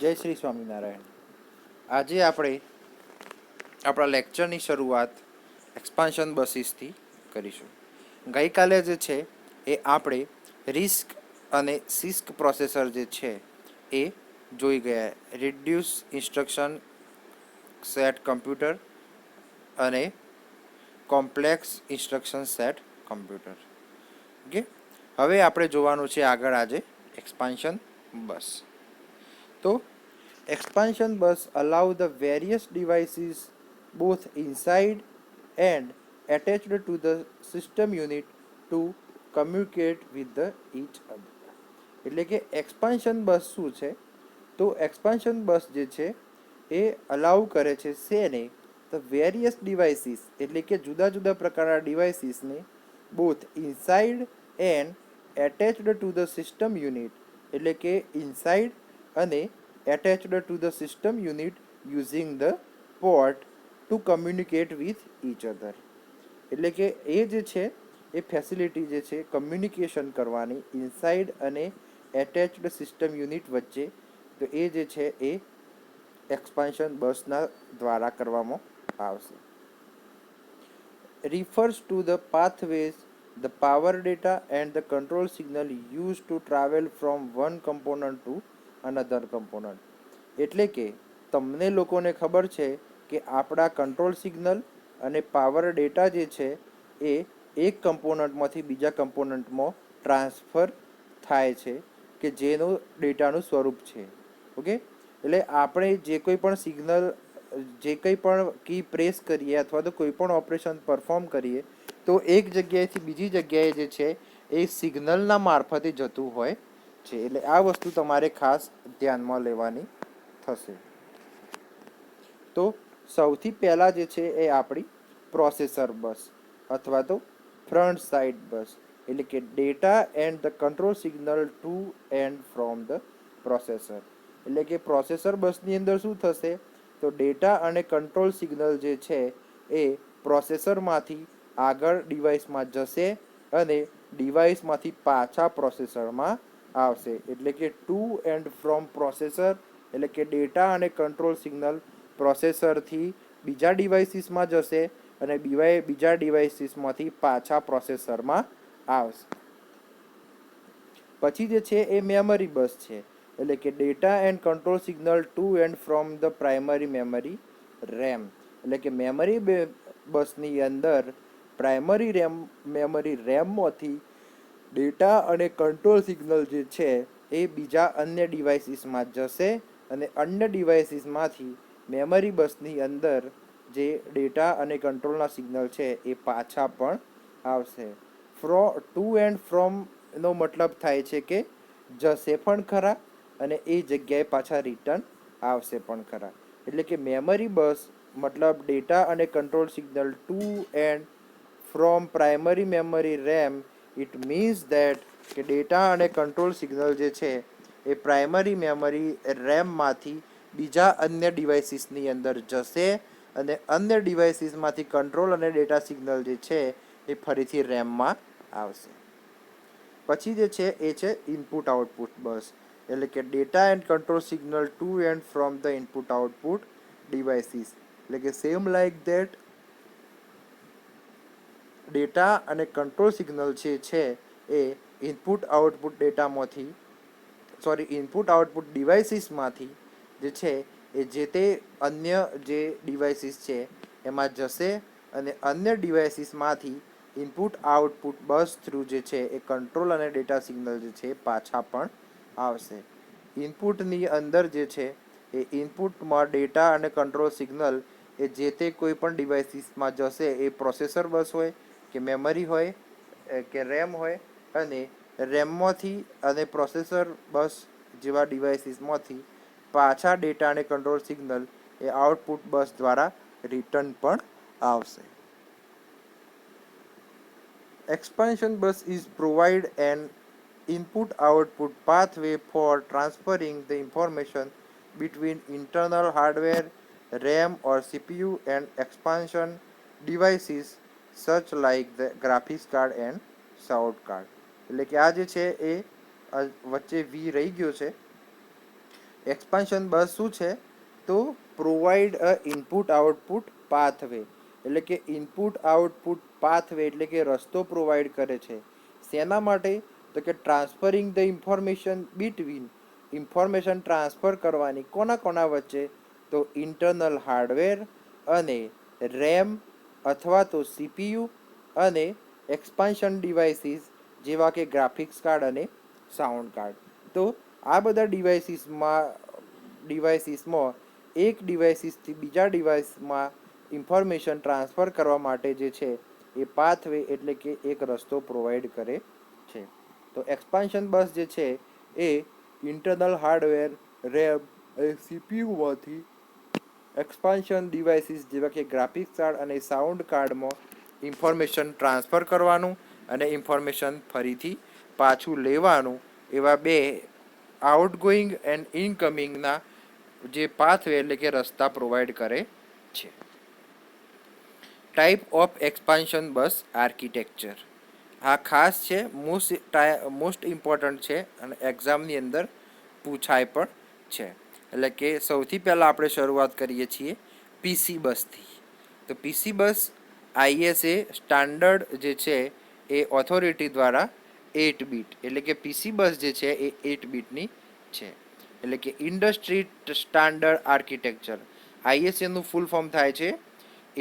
જય શ્રી સ્વામિનારાયણ. આજે આપણે આપણા લેક્ચરની શરૂઆત એક્સપાન્શન બસીસથી કરીશું. ગઈકાલે જે છે એ આપણે રિસ્ક અને સિસ્ક પ્રોસેસર જે છે એ જોઈ ગયા. રિડ્યુસ ઇન્સ્ટ્રક્શન સેટ કમ્પ્યુટર અને complex instruction set computer. Okay, હવે આપણે જોવાનું છે આગળ આજે એક્સપાન્શન બસ. તો expansion bus allow the various devices both inside and attached to the system unit to communicate with the each other. એટલે કે એક્સપાન્શન બસ શું છે? તો એક્સપાન્શન બસ જે છે એ અલાઉ કરે છે શેને? ધ વેરિયસ ડિવાઇસીસ એટલે કે જુદા જુદા પ્રકારના ડિવાઇસીસને both inside and attached to the system unit એટલે કે ઇનસાઇડ અને attached to the system unit using the port to communicate with each other. એટલે કે એ જે છે એ ફેસિલિટી જે છે કમ્યુનિકેશન કરવાની ઇનસાઇડ અને એટેચ્ડ સિસ્ટમ યુનિટ વચ્ચે, તો એ જે છે એ એક્સપાન્શન બસના દ્વારા કરવામાં આવશે. refers to the pathways, the power data and the control signal used to travel from one component to another component. એટલે કે તમને લોકોને ખબર છે કે આપણા કંટ્રોલ સિગ્નલ અને પાવર ડેટા જે છે એ એક કમ્પોનન્ટમાંથી બીજા કમ્પોનન્ટમાં ટ્રાન્સફર થાય છે, કે જેનું ડેટાનું સ્વરૂપ છે. ઓકે, એટલે આપણે જે કોઈ પણ સિગ્નલ, જે કંઈ પણ કી પ્રેસ કરીએ અથવા તો કોઈ પણ ઓપરેશન પરફોર્મ કરીએ તો એક જગ્યાએથી બીજી જગ્યાએ જે છે એ સિગ્નલના મારફતે જતું હોય છે. એટલે આ વસ્તુ તમારે ખાસ ધ્યાનમાં લેવાની થશે. તો સૌથી પહેલાં જે છે એ આપણી પ્રોસેસર બસ અથવા તો ફ્રન્ટ સાઇડ બસ, એટલે કે data and the control signal to and from the processor. એટલે કે પ્રોસેસર બસની અંદર શું થશે? તો ડેટા અને કંટ્રોલ સિગ્નલ જે છે એ પ્રોસેસરમાંથી આગળ ડિવાઇસમાં જશે અને ડિવાઇસમાંથી પાછા પ્રોસેસરમાં આવશે. એટલે કે ટુ એન્ડ ફ્રોમ પ્રોસેસર એટલે કે ડેટા અને કંટ્રોલ સિગ્નલ પ્રોસેસરથી બીજા ડિવાઇસીસમાં જશે અને બીજા ડિવાઇસીસમાંથી પાછા પ્રોસેસરમાં આવશે. પછી જે છે એ મેમરી બસ છે, એટલે કે data and control signal to and from the primary memory RAM. એટલે કે મેમરી બસની અંદર પ્રાઇમરી મેમરી રેમમાંથી ડેટા અને કંટ્રોલ સિગ્નલ જે છે એ બીજા અન્ય ડિવાઇસીસમાં જશે અને અન્ય ડિવાઇસીસમાંથી મેમરી બસની અંદર જે ડેટા અને કંટ્રોલના સિગ્નલ છે એ પાછા પણ આવશે. ટુ એન્ડ ફ્રોમનો મતલબ થાય છે કે જશે પણ ખરા અને એ જગ્યાએ પાછા રિટર્ન આવશે પણ ખરા. એટલે કે મેમરી બસ મતલબ ડેટા અને control signal to and from primary memory RAM. It means that કે ડેટા અને કંટ્રોલ સિગ્નલ જે છે એ પ્રાઇમરી મેમરી રેમમાંથી બીજા અન્ય ડિવાઇસીસની અંદર જશે અને અન્ય ડિવાઇસીસમાંથી કંટ્રોલ અને ડેટા સિગ્નલ જે છે એ ફરીથી રેમમાં આવશે. પછી જે છે એ છે ઇનપુટ આઉટપુટ બસ, એટલે કે data and control signal to and from the input output devices. એટલે કે સેમ લાઇક ધેટ ડેટા અને કંટ્રોલ સિગ્નલ જે છે એ ઇનપુટ આઉટપુટ ડેટામાંથી ઇનપુટ આઉટપુટ ડિવાઇસીસમાંથી જે છે એ જે તે અન્ય જે ડિવાઇસીસ છે એમાં જશે અને અન્ય ડિવાઇસીસમાંથી ઇનપુટ આઉટપુટ બસ થ્રુ જે છે એ કંટ્રોલ અને ડેટા સિગ્નલ જે છે પાછા પણ આવશે. ઇનપુટની અંદર જે છે એ ઇનપુટમાં ડેટા અને કંટ્રોલ સિગ્નલ એ જે તે કોઈ પણ ડિવાઇસીસમાં જશે, એ પ્રોસેસર બસ હોય કે મેમરી હોય કે રેમ હોય, અને રેમમાંથી અને પ્રોસેસર બસ જેવા ડિવાઇસીસમાંથી પાછા ડેટા અને કંટ્રોલ સિગ્નલ એ આઉટપુટ બસ દ્વારા રિટર્ન પણ આવશે. Expansion bus is provide an input-output pathway for transferring the information between internal hardware, RAM or CPU and expansion devices such like the graphics card and sound card. એટલે કે આ જે છે એ વચ્ચે વી રહી ગયો છે, એક્સપાન્શન બસ શું છે તો પ્રોવાઈડ અ ઇનપુટ આઉટપુટ પાથવે, એટલે કે ઇનપુટ આઉટપુટ પાથવે એટલે કે રસ્તો પ્રોવાઈડ કરે છે. શેના માટે? તો કે transferring the information between, information transfer કરવાની કોના કોના વચ્ચે? તો ઇન્ટરનલ હાર્ડવેર અને રેમ અથવા તો સીપીયુ અને એક્સપાન્શન ડિવાઇસીસ જેવા કે ગ્રાફિક્સ કાર્ડ અને સાઉન્ડ કાર્ડ. તો આ બધા ડિવાઇસીસમાં એક ડિવાઇસીસથી બીજા ડિવાઇસમાં ઇન્ફોર્મેશન ટ્રાન્સફર કરવા માટે જે છે એ પાથવે એટલે કે એક રસ્તો પ્રોવાઈડ કરે છે. તો એક્સપાન્શન બસ જે છે એ ઇન્ટરનલ હાર્ડવેર, રેમ અને સીપીયુમાંથી એક્સપાન્શન ડિવાઇસીસ જેવા કે ગ્રાફિક્સ કાર્ડ અને સાઉન્ડ કાર્ડમાં ઇન્ફોર્મેશન ટ્રાન્સફર કરવાનું અને ઇન્ફોર્મેશન ફરીથી પાછું લેવાનું, એવા બે આઉટગોઈંગ એન્ડ ઇનકમિંગના જે પાથવે એટલે કે રસ્તા પ્રોવાઈડ કરે છે. Type of expansion bus architecture. આ ખાસ છે, મોસ્ટ ઇમ્પોર્ટન્ટ છે અને એક્ઝામની અંદર પૂછાય પણ છે. એટલે કે સૌથી પહેલાં આપણે શરૂઆત કરીએ છીએ પીસી બસથી. તો પીસી બસ આઈએસએ સ્ટાન્ડર્ડ જે છે એ ઓથોરિટી દ્વારા 8 બીટ, એટલે કે પીસી બસ જે છે એ 8 બીટની છે. એટલે કે ઇન્ડસ્ટ્રી સ્ટાન્ડર્ડ આર્કિટેક્ચર. આઈએસએનું ફૂલ ફોર્મ થાય છે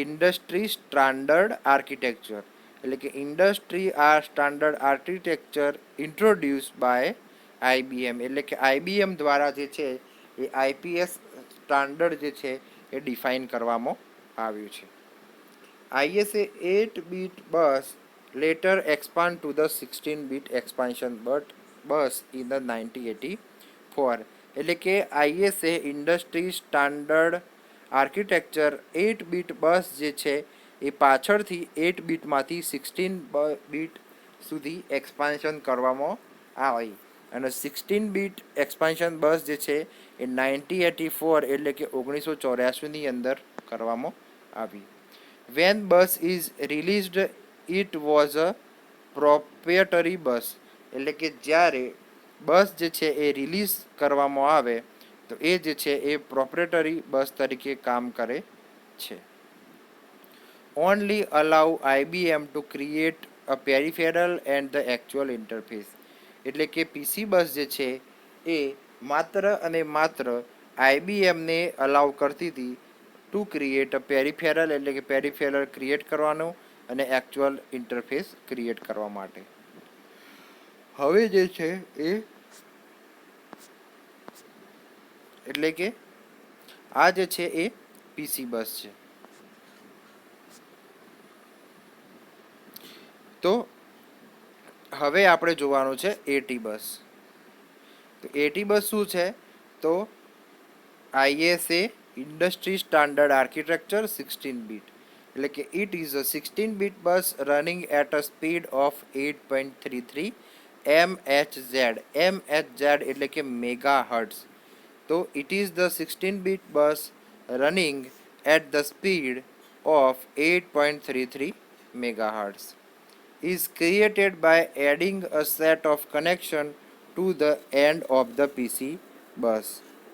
ઇન્ડસ્ટ્રી સ્ટાન્ડર્ડ આર્કિટેક્ચર, એટલે કે industry standard architecture introduce by IBM, એટલે કે આઈબીએમ દ્વારા જે છે એ આઈપીએસ સ્ટાન્ડર્ડ જે છે એ ડિફાઇન કરવામાં આવ્યું છે. ISA 8 bit bus later expand to the 16 bit expansion bus in the 1984. એટલે કે ISA industry standard architecture 8 bit bus જે છે એ પાછળથી 8 બીટમાંથી 16 બીટ સુધી એક્સપાન્શન કરવામાં આવી અને 16 બીટ એક્સપાન્શન બસ જે છે એ 1984 એટલે કે 1984ની અંદર કરવામાં આવી. When bus is released it was a proprietary bus, એટલે કે જ્યારે બસ જે છે એ રિલીઝ કરવામાં આવે તો એ જે છે એ પ્રોપ્રિએટરી બસ તરીકે કામ કરે છે. Only allow IBM to create a peripheral and the actual interface, એટલે કે પીસી બસ જે છે એ માત્ર અને માત્ર આઈબીએમને અલાઉ કરતી હતી ટુ ક્રિએટ અ પેરિફેરલ, એટલે કે પેરિફેરલ ક્રિએટ કરવાનું અને એકચ્યુઅલ ઇન્ટરફેસ ક્રિએટ કરવા માટે. હવે જે છે એ એટલે કે આ જે છે એ પીસી બસ છે. તો હવે આપણે જોવાનું છે એટી બસ. તો એટી બસ શું છે? તો ISA industry standard architecture 16 bit, એટલે કે it is a 16 bit bus running at a speed of 8.33 mHz. mHz એટલે કે મેગા હર્ટ્ઝ. તો it is the 16 bit bus running at the speed of 8.33 megahertz is created by adding a set of connection to the end of the PC bus.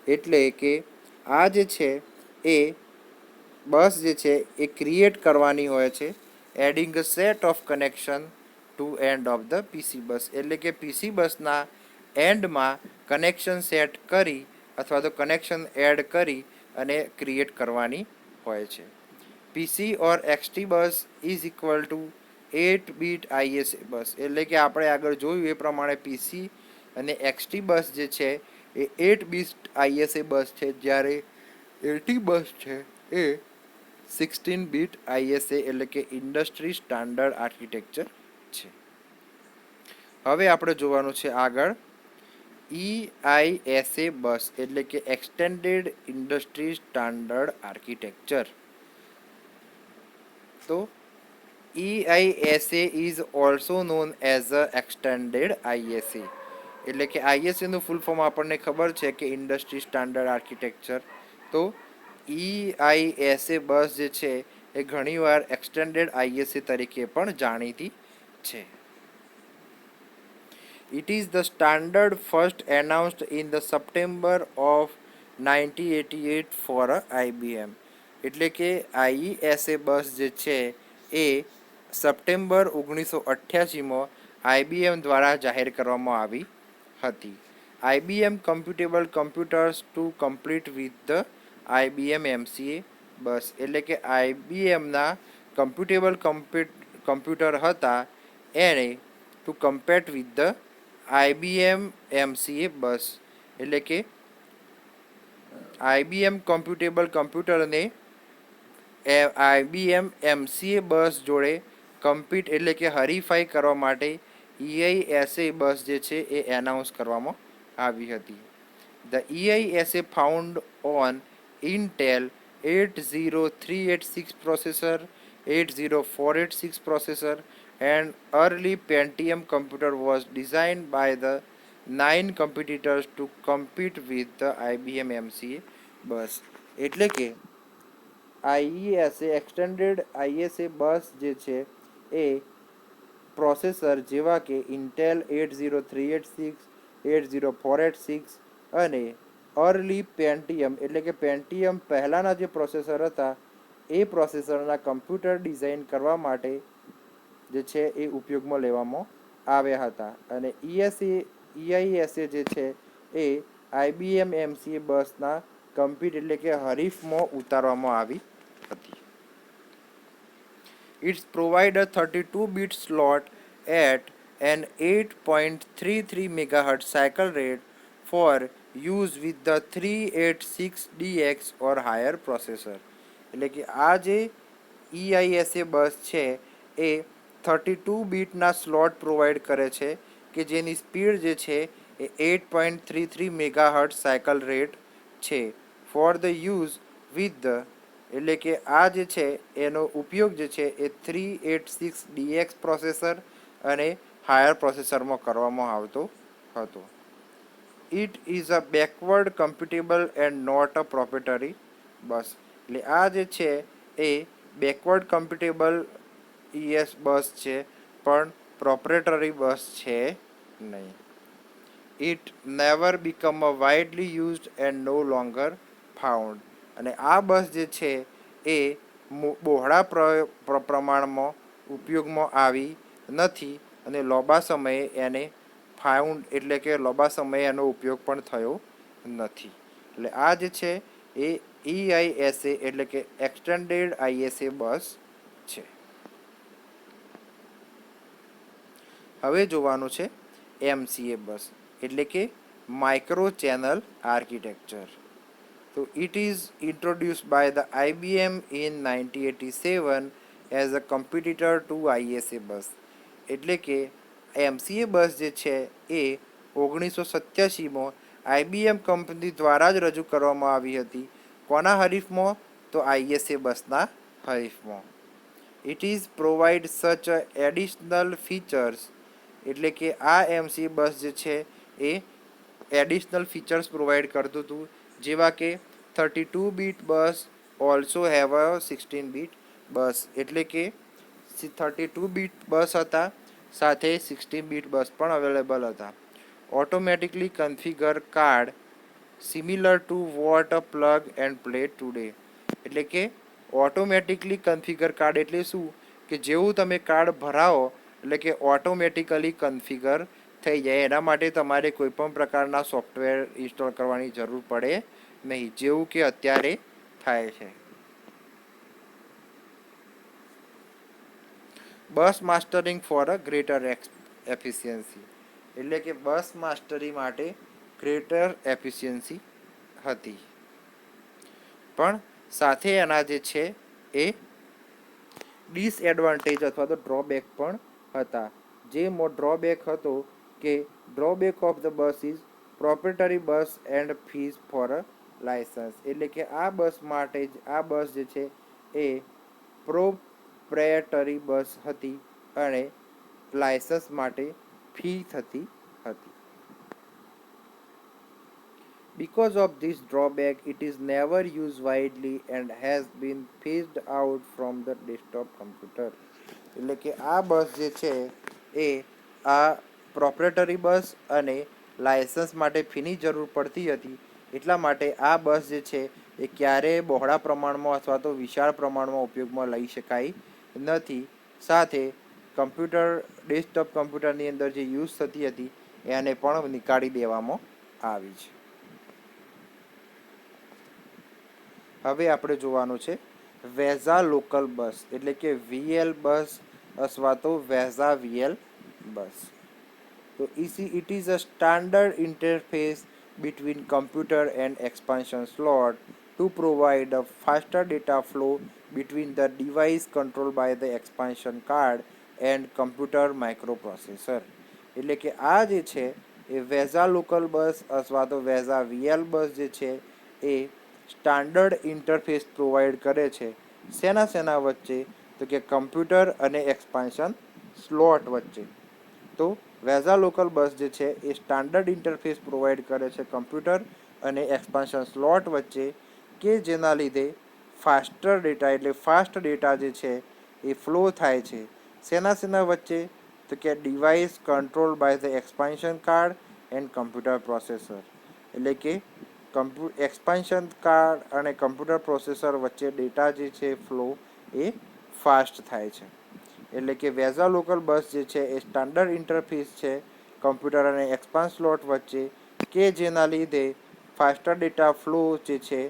એટલે કે આ જે છે એ બસ જે છે એ ક્રિએટ કરવાની હોય છે adding a set of connection to end of the PC bus, એટલે કે પીસી બસના એન્ડમાં કનેક્શન સેટ કરી અથવા તો કનેક્શન એડ કરી અને ક્રિએટ કરવાની હોય છે. PC or XT bus is equal to 8 bit ISA bus, એટલે કે આપણે આગળ જોયું એ પ્રમાણે પીસી અને એક્સટી બસ જે છે એ 8 બીટ આઈએસએ બસ છે, જ્યારે એટી બસ છે એ 16 બીટ આઈએસએ એટલે કે ઇન્ડસ્ટ્રી સ્ટાન્ડર્ડ આર્કિટેક્ચર છે. હવે આપણે જોવાનું છે આગળ EISA બસ, એટલે કે એક્સટેન્ડેડ ઇન્ડસ્ટ્રી સ્ટાન્ડર્ડ આર્કિટેક્ચર. તો EISA is also known as a extended ISA, એટલે કે આઈએસએનું ફૂલ ફોર્મ આપણને ખબર છે કે ઇન્ડસ્ટ્રી સ્ટાન્ડર્ડ આર્કિટેક્ચર. તો EISA બસ જે છે એ ઘણીવાર એક્સટેન્ડેડ આઈએસએ તરીકે પણ જાણીતી છે. It is the standard first announced in the September of 1988 for IBM. એટલે કે IESA બસ જે છે એ સપ્ટેમ્બર 1988માં IBM દ્વારા જાહેર કરવામાં આવી હતી. IBM compatible computers to complete with the IBM MCA bus. એટલે કે IBMના કમ્પ્યુટેબલ કમ્પ્યુટર હતા એને to compete with the IBM MCA bus. એટલે કે IBM કમ્પ્યુટેબલ કમ્પ્યુટરને IBM MCA બસ જોડે કમ્પીટ એટલે કે હરીફાઈ કરવા માટે EISA બસ જે છે એ એનાઉન્સ કરવામાં આવી હતી. The EISA found on Intel 80386 processor, 80486 processor and early Pentium computer was designed by the 9 competitors to compete with the IBM MCA bus. એટલે કે IESA એક્સટેન્ડેડ ISA બસ જે છે એ પ્રોસેસર જેવા કે ઇન્ટેલ 80386, 80486 અને અર્લી પેન્ટિયમ એટલે કે પેન્ટિયમ પહેલાંના જે પ્રોસેસર હતા એ પ્રોસેસરના કમ્પ્યુટર ડિઝાઇન કરવા માટે જે છે એ ઉપયોગમાં લેવામાં આવ્યા હતા. અને EISA જે છે એ IBM MCA બસના કમ્પ્યુટ એટલે કે હરીફમાં ઉતારવામાં આવી હતી. It's provide a 32-bit slot at an 8.33 MHz cycle rate for use with the 386DX or higher processor. એટલે કે આ જે EISA બસ છે એ 32 બીટના સ્લોટ પ્રોવાઈડ કરે છે કે જેની સ્પીડ જે છે એ 8.33 મેગાહર્ટ્ઝ સાયકલ રેટ છે for the use with the એટલે કે આ જે છે એનો ઉપયોગ જે છે એ 386DX પ્રોસેસર અને હાયર પ્રોસેસરમાં કરવામાં આવતો હતો. It is a backward compatible and not a proprietary bus. એટલે આ જે છે એ બેકવર્ડ કમ્પ્યુટેબલ બસ છે પણ પ્રોપ્રેટરી બસ છે નહીં. It never become a widely used and no longer found. અને આ બસ જે છે એ બહોળા પ્રમાણમાં ઉપયોગમાં આવી નથી અને લાંબા સમયે એને ફાઉન્ડ એટલે કે લાંબા સમયે એનો ઉપયોગ પણ થયો નથી. એટલે આ જે છે એ EISA એટલે કે એક્સટેન્ડેડ ISA બસ છે. હવે જોવાનું છે MCA બસ એટલે કે માઇક્રો ચેનલ આર્કિટેક્ચર. તો it is introduced by the IBM in 1987 as a competitor to ISA bus. એટલે કે MCA બસ જે છે એ 1987માં IBM કંપની દ્વારા જ રજૂ કરવામાં આવી હતી. કોના હરીફમાં? તો ISA બસના હરીફમાં. It is provide such additional features એટલે કે આ MCA બસ જે છે એ એડિશનલ ફીચર્સ પ્રોવાઈડ કરતું હતું જેવા કે 32 bit bus also have a 16 bit bus. એટલે કે 32 બીટ બસ હતા સાથે 16 બીટ બસ પણ અવેલેબલ હતા. Automatically configure card similar two what a plug and play today. એટલે કે ઓટોમેટિકલી કન્ફિગર કાર્ડ એટલે શું કે જેવું તમે કાર્ડ ભરાવો એટલે કે ઓટોમેટિકલી કન્ફિગર થઈ જાય. એના માટે તમારે કોઈ પણ પ્રકારના સોફ્ટવેર ઇન્સ્ટોલ કરવાની જરૂર પડે નહીં જેવું કે અત્યારે થાય છે. બસ માસ્ટરિંગ ફોર અ ગ્રેટર એફિશિયન્સી એટલે કે બસ માસ્ટરી માટે ગ્રેટર એફિશિયન્સી હતી પણ સાથે એના જે છે એ ડિસએડવાન્ટેજ અથવા તો ડ્રોબેક પણ હતા. જે ડ્રોબેક હતો કે drawback of the bus is proprietary bus and fees for a licence. એટલે કે આ બસ માટે જ આ બસ જે છે એ પ્રોપ્રેટરી બસ હતી અને લાયસન્સ માટે ફી થતી હતી. Because of this drawback, it is never used widely and has been phased out from the desktop computer. એટલે કે આ બસ જે છે એ આ પ્રોપ્રેટરી બસ અને લાયસન્સ માટે ફીની જરૂર પડતી હતી એટલા માટે આ બસ જે છે એ ક્યારેય બહોળા પ્રમાણમાં અથવા તો વિશાળ પ્રમાણમાં ઉપયોગમાં લઈ શકાય નથી. સાથે કમ્પ્યુટર ડેસ્કટોપ કમ્પ્યુટરની અંદર જે યુઝ થતી હતી એને પણ નીકાળી દેવામાં આવી છે. હવે આપણે જોવાનું છે વેઝા લોકલ બસ એટલે કે વીએલ બસ અથવા તો વેઝા વીએલ બસ. તો it is a standard interface between computer and expansion slot to provide a faster data flow between the device controlled by the expansion card and computer microprocessor. એટલે કે આ જે છે એ વેઝા લોકલ બસ અથવા તો વેઝા વીએલ બસ જે છે એ સ્ટાન્ડર્ડ ઇન્ટરફેસ પ્રોવાઈડ કરે છે શેના વચ્ચે? તો કે કમ્પ્યુટર અને એક્સપાન્શન સ્લોટ વચ્ચે. તો વેઝા લોકલ બસ જે છે એ સ્ટાન્ડર્ડ ઇન્ટરફેસ પ્રોવાઈડ કરે છે કમ્પ્યુટર અને એક્સપાન્શન સ્લોટ વચ્ચે કે જેના લીધે ફાસ્ટર ડેટા એટલે ફાસ્ટ ડેટા જે છે એ ફ્લો થાય છે શેના વચ્ચે? તો કે device control by the expansion card and computer processor. એટલે કે એક્સપાન્શન કાર્ડ અને કમ્પ્યુટર પ્રોસેસર વચ્ચે ડેટા જે છે ફ્લો એ ફાસ્ટ થાય છે. એટલે કે વેઝા લોકલ બસ જે છે એ સ્ટાન્ડર્ડ ઇન્ટરફેસ છે કમ્પ્યુટર અને એક્સપાન્સ સ્લોટ વચ્ચે કે જેના લીધે ફાસ્ટર ડેટા ફ્લો જે છે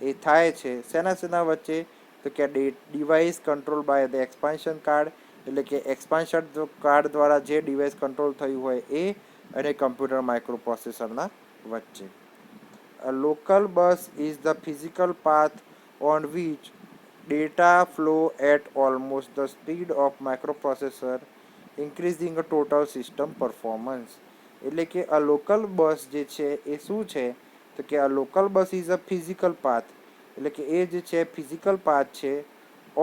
એ થાય છે શેના વચ્ચે? તો કે device control by the expansion card એટલે કે એક્સપાન્શન કાર્ડ દ્વારા જે ડિવાઇસ કંટ્રોલ થયું હોય એ અને કમ્પ્યુટર માઇક્રોપ્રોસેસરના વચ્ચે. A local bus is the physical path on which data flow at almost the speed of microprocessor, increasing the total system performance. એટલે કે આ લોકલ બસ જે છે એ શું છે? તો કે આ local bus is a physical path એટલે કે એ જે છે ફિઝિકલ પાથ છે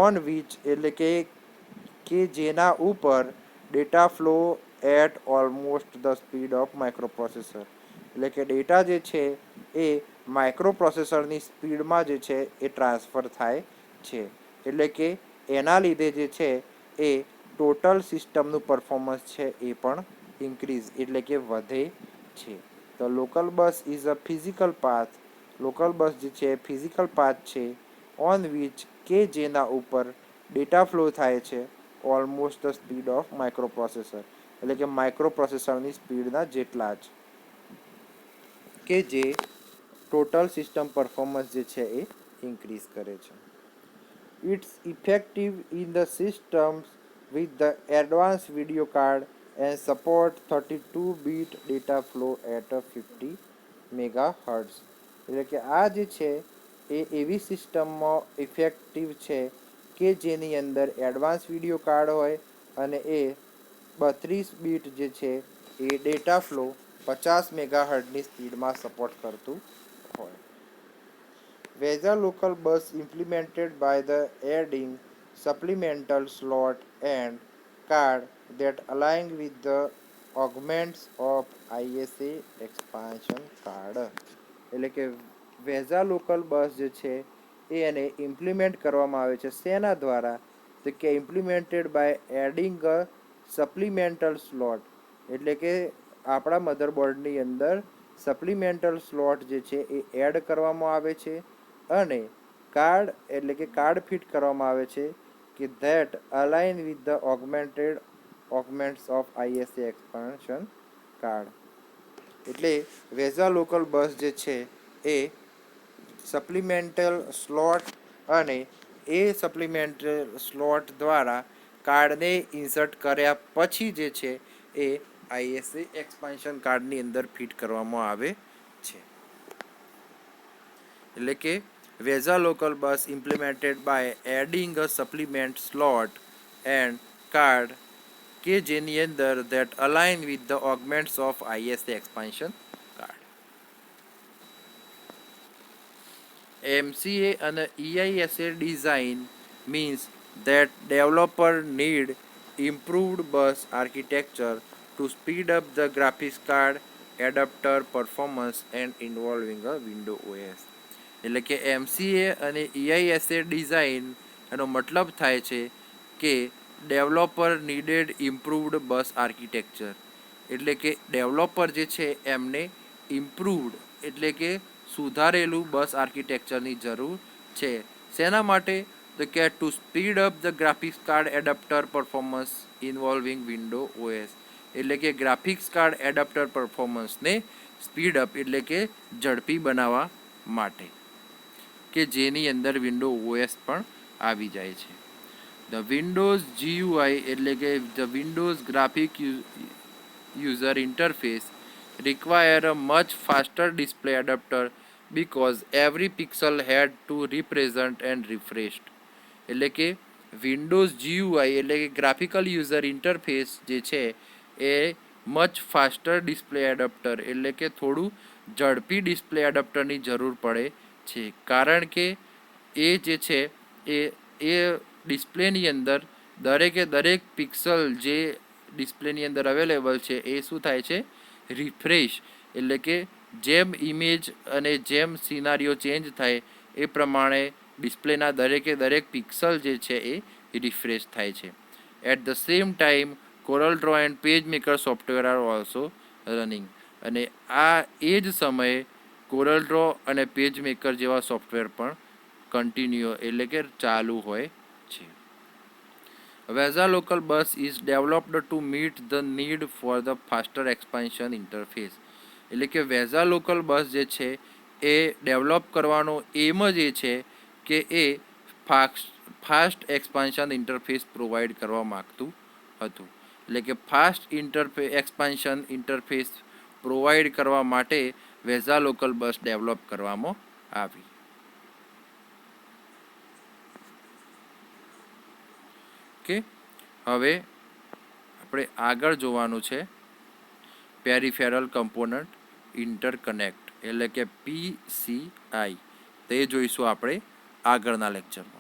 ઓન વિચ એટલે કે જેના ઉપર data flow at almost the speed of microprocessor એટલે કે ડેટા જે છે એ માઇક્રોપ્રોસેસરની સ્પીડમાં જે છે એ ટ્રાન્સફર થાય છે. એટલે કે એના લીધે જે છે એ ટોટલ સિસ્ટમનું પરફોર્મન્સ છે એ પણ ઇન્ક્રીઝ એટલે કે વધે છે. તો local bus is a physical path. Local bus જે છે ફિઝિકલ પાથ છે ઓન વિચ કે જેના ઉપર ડેટા ફ્લો થાય છે almost the speed of microprocessor એટલે કે માઇક્રોપ્રોસેસરની સ્પીડના જેટલા જ કે જે ટોટલ સિસ્ટમ પરફોર્મન્સ જે છે એ ઇન્ક્રીઝ કરે છે. It's effective in the systems with the advance video card and support 32-bit data flow at 50 megahertz. એટલે કે આ જે છે એ એવી સિસ્ટમમાં ઇફેક્ટિવ છે કે જેની અંદર એડવાન્સ વિડીયો કાર્ડ હોય અને એ 32 બીટ જે છે એ ડેટા ફ્લો 50 મેગાહર્ટ્ઝની સ્પીડમાં સપોર્ટ કરતું હોય. VESA local bus implemented by the adding supplemental slot and card that align with the augments of ISA expansion card. એટલે કે વેઝા લોકલ બસ જે છે એ એને ઇમ્પ્લિમેન્ટ કરવામાં આવે છે શેના દ્વારા? તો કે implemented by adding a supplemental slot એટલે કે આપણા મધરબોર્ડની અંદર સપ્લિમેન્ટલ સ્લોટ જે છે એ એડ કરવામાં આવે છે અને કાર્ડ એટલે કે કાર્ડ ફિટ કરવામાં આવે છે કે that align with the augments of ISA expansion card. એટલે વેઝા લોકલ બસ જે છે એ સપ્લિમેન્ટલ સ્લોટ અને એ સપ્લિમેન્ટલ સ્લોટ દ્વારા કાર્ડને ઇન્સર્ટ કર્યા પછી જે છે એ ISA એક્સપાન્શન કાર્ડની અંદર ફિટ કરવામાં આવે છે. એટલે કે VESA local bus implemented by adding a supplement slot and card કે જેની અંદર that align with the augments of ISA expansion card. MCA અને EISA design means that developer need improved bus architecture to speed up the graphics card adapter performance and involving a Windows OS. એટલે કે MCA અને EISA design એનો મતલબ થાય છે કે developer needed improved બસ architecture એટલે કે ડેવલપર જે છે એમને ઇમ્પ્રુવડ એટલે કે સુધારેલું બસ આર્કિટેક્ચરની જરૂર છે. શેના માટે? તો કે to speed up the graphics card adapter performance involving window OS, એટલે કે ગ્રાફિક્સ કાર્ડ એડપ્ટર પરફોર્મન્સને સ્પીડ અપ એટલે કે ઝડપી બનાવવા માટે, કે જેની અંદર વિન્ડો ઓએસ પણ આવી જાય છે. ધ વિન્ડોઝ GUI એટલે કે the Windows graphic user interface require a much faster display adapter because every pixel had to represent and refreshed. એટલે કે વિન્ડોઝ GUI એટલે કે ગ્રાફિકલ યુઝર ઇન્ટરફેસ જે છે એ મચ ફાસ્ટર ડિસ્પ્લે એડપ્ટર એટલે કે થોડું ઝડપી ડિસ્પ્લે એડપ્ટરની જરૂર પડે છે, કારણ કે એ જે છે એ ડિસ્પ્લેની અંદર દરેક પિક્સલ જે ડિસ્પ્લેની અંદર અવેલેબલ છે એ શું થાય છે, રિફ્રેશ, એટલે કે જેમ ઇમેજ અને જેમ સિનારીઓ ચેન્જ થાય એ પ્રમાણે ડિસ્પ્લેના દરેક પિક્સલ જે છે એ રિફ્રેશ થાય છે. At the same time Corel Draw and Page Maker software are also running, અને આ એ જ સમયે કોરલ ડ્રો અને પેજ મેકર જેવા સોફ્ટવેર પણ કન્ટિન્યુ એટલે કે ચાલુ હોય છે. Vesa Local Bus is developed to meet the need for the faster expansion interface. એટલે કે વેઝા લોકલ બસ જે છે એ ડેવલપ કરવાનો એમ જ એ છે કે એ ફાસ્ટ એક્સપાન્શન ઇન્ટરફેસ પ્રોવાઈડ કરવા માગતું હતું. એટલે કે ફાસ્ટ એક્સપાન્શન ઇન્ટરફેસ પ્રોવાઈડ કરવા માટે વેઝા લોકલ બસ ડેવલપ કરવામાં આવી. ઓકે, હવે આપણે આગળ જોવાનું છે પેરિફેરલ કમ્પોનન્ટ ઇન્ટરકનેક્ટ એટલે કે PCI. તે જોઈશું આપણે આગળના લેક્ચરમાં.